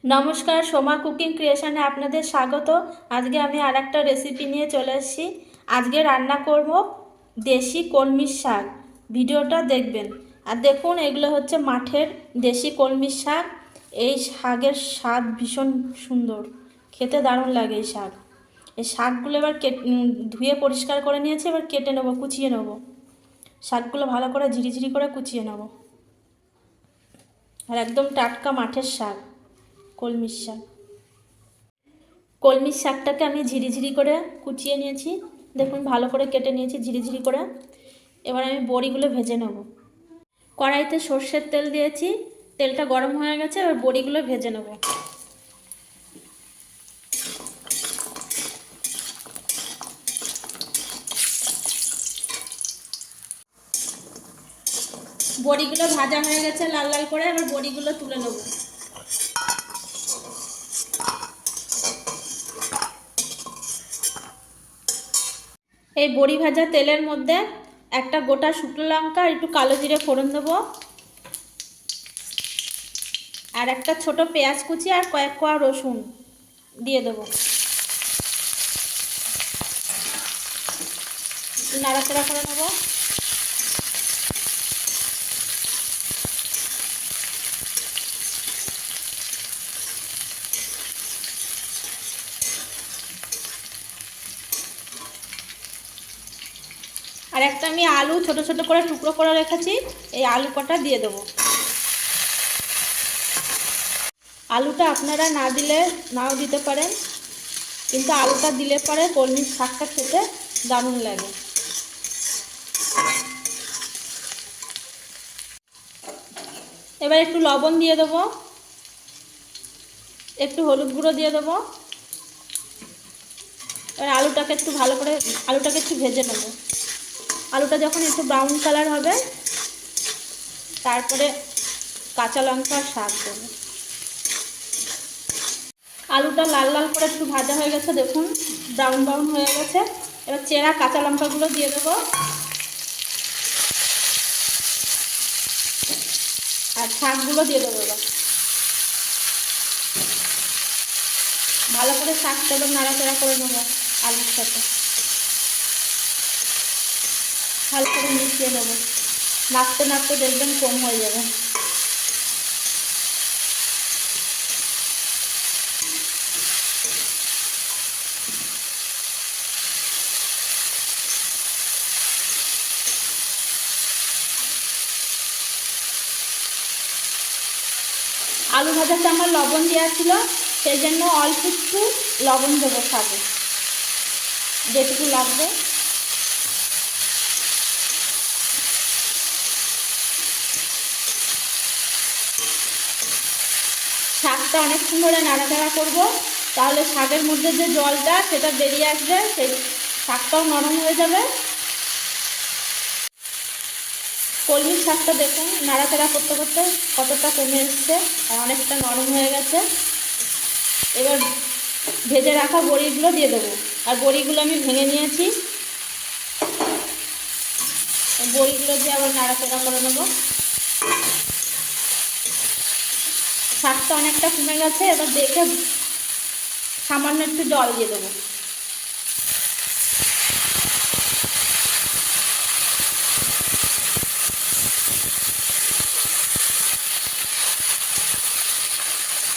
নমস্কার, সোমা কুকিং ক্রিয়েশনে আপনাদের স্বাগত। আজকে আমি আর একটা রেসিপি নিয়ে চলে এসেছি। আজকে রান্না করব দেশি কলমির শাক। ভিডিওটা দেখবেন। আর দেখুন, এগুলো হচ্ছে মাঠের দেশি কলমির শাক। এই শাকের স্বাদ ভীষণ সুন্দর, খেতে দারুণ লাগে এই শাক। এই শাকগুলো এবার ধুয়ে পরিষ্কার করে নিয়েছি। এবার কেটে নেবো, কুচিয়ে নেবো। শাকগুলো ভালো করে ঝিরিঝিরি করে কুচিয়ে নেবো। আর একদম টাটকা মাঠের শাক, কলমির শাক। কলমির শাকটাকে আমি ঝিরিঝিরি করে কুচিয়ে নিয়েছি। দেখুন, ভালো করে কেটে নিয়েছি ঝিরিঝিরি করে। এবার আমি বড়িগুলো ভেজে নেব। কড়াইতে সর্ষের তেল দিয়েছি, তেলটা গরম হয়ে গেছে। এবার বড়িগুলো ভেজে নেব। বড়িগুলো ভাজা হয়ে গেছে লাল লাল করে। এবার বড়িগুলো তুলে নেব। এই বড়ি ভাজা তেলের মধ্যে একটা গোটা শুকনো লঙ্কা আর একটু কালো জিরে ফোড়ন দেবো। আর একটা ছোট পেঁয়াজ কুচি আর কয়েক কোয়া রসুন দিয়ে দেবো। নাড়াচাড়া করে নেবো। আর একটা আমি আলু ছোট ছোট করে টুকরো করে রেখেছি, এই আলু কটা দিয়ে দেবো। আলুটা আপনারা না দিলে নাও দিতে পারেন, কিন্তু আলুটা দিলে পরে কলমির শাকটা খেতে দারুণ লাগে। এবার একটু লবণ দিয়ে দেবো, একটু হলুদ গুঁড়ো দিয়ে দেবো। এবার আলুটাকে একটু ভালো করে একটু ভেজে নেব। আলুটা যখন একটু ব্রাউন কালার হবে, তারপরে কাঁচা লঙ্কা আর শাক দেবো। আলুটা লাল লাল করে একটু ভাজা হয়ে গেছে, দেখুন ব্রাউন ব্রাউন হয়ে গেছে। এবার চেরা কাঁচা লঙ্কাগুলো দিয়ে দেবো আর শাকগুলো দিয়ে দেবো। এবার ভালো করে শাকটা এবার নাড়াচাড়া করে নেবো আলুর সাথে। ভালো করে মিশিয়ে নেবো। নাড়তে নাড়তে দেখবেন কম হয়ে যাবে। আলু ভাজাতে আমার লবণ দেওয়া ছিল, সেই জন্য অল্প একটু লবণ দেবো শাকে, যেটুকু লাগবে। শাকটা অনেকক্ষণ ধরে নাড়াচাড়া করবো, তাহলে শাকের মধ্যে যে জলটা সেটা বেরিয়ে আসবে, সেই শাকটাও নরম হয়ে যাবে। কলমির শাকটা দেখুন নাড়াচাড়া করতে করতে কতটা কমে এসছে আর অনেকটা নরম হয়ে গেছে। এবার ভেজে রাখা বড়িগুলো দিয়ে দেবো। আর বড়িগুলো আমি ভেঙে নিয়েছি, বড়িগুলো দিয়ে আবার নাড়াচাড়া করে নেবো। শাকটা অনেকটা কমে গেছে, এবার দেখে সামান্য একটু জল দিয়ে দেবো।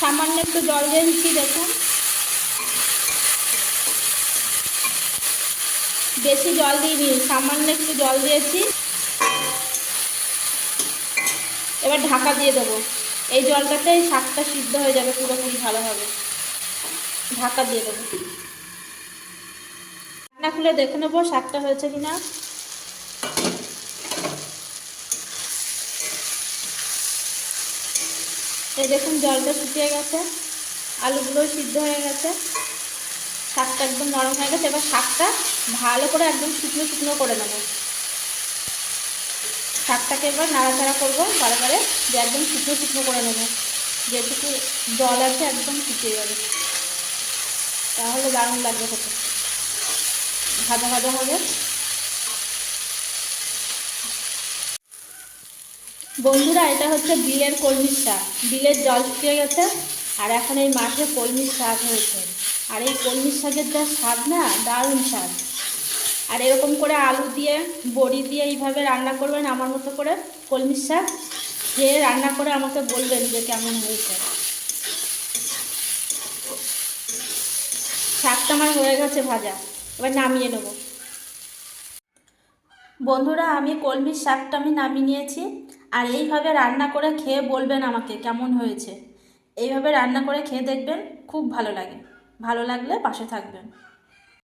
সামান্য একটু জল দিয়ে দিচ্ছি, দেখুন বেশি জল দিইনি, সামান্য একটু জল দিয়েছি। এবার ঢাকা দিয়ে দেবো। এই জলটাতেই শাকটা সিদ্ধ হয়ে যাবে পুরোপুরি ভালোভাবে। ঢাকা দিয়ে দেবো। ঢাকনা খুলে দেখে নেবো শাকটা হয়েছে কিনা। এই দেখুন জলটা শুকিয়ে গেছে, আলুগুলো সিদ্ধ হয়ে গেছে, শাকটা একদম নরম হয়ে গেছে। এবার শাকটা ভালো করে একদম শুকনো শুকনো করে নেবো। শাকটাকে এবার নাড়াচাড়া করবো বারে যে একদম শুকনো শুকনো করে নেবো, যেটুকু জল আছে একদম শুকিয়ে যাবে, তাহলে দারুণ লাগবে খেতে, ভাজা ভাজা হবে। বন্ধুরা, এটা হচ্ছে বিলের কলমির শাক। বিলের জল শুকিয়ে গেছে, আর এখন এই মাঠে কলমির শাক হয়েছে। আর এই কলমির শাকের যা স্বাদ না, দারুণ স্বাদ। আর এরকম করে আলু দিয়ে বড়ি দিয়ে এইভাবে রান্না করবেন আমার মতো করে কলমির শাক, খেয়ে রান্না করে আমাকে বলবেন যে কেমন হয়েছে। শাকটা আমার হয়ে গেছে ভাজা, এবার নামিয়ে নেব। বন্ধুরা, আমি কলমির শাকটা নামিয়ে নিয়েছি। আর এইভাবে রান্না করে খেয়ে বলবেন আমাকে কেমন হয়েছে। এইভাবে রান্না করে খেয়ে দেখবেন, খুব ভালো লাগে। ভালো লাগলে পাশে থাকবেন।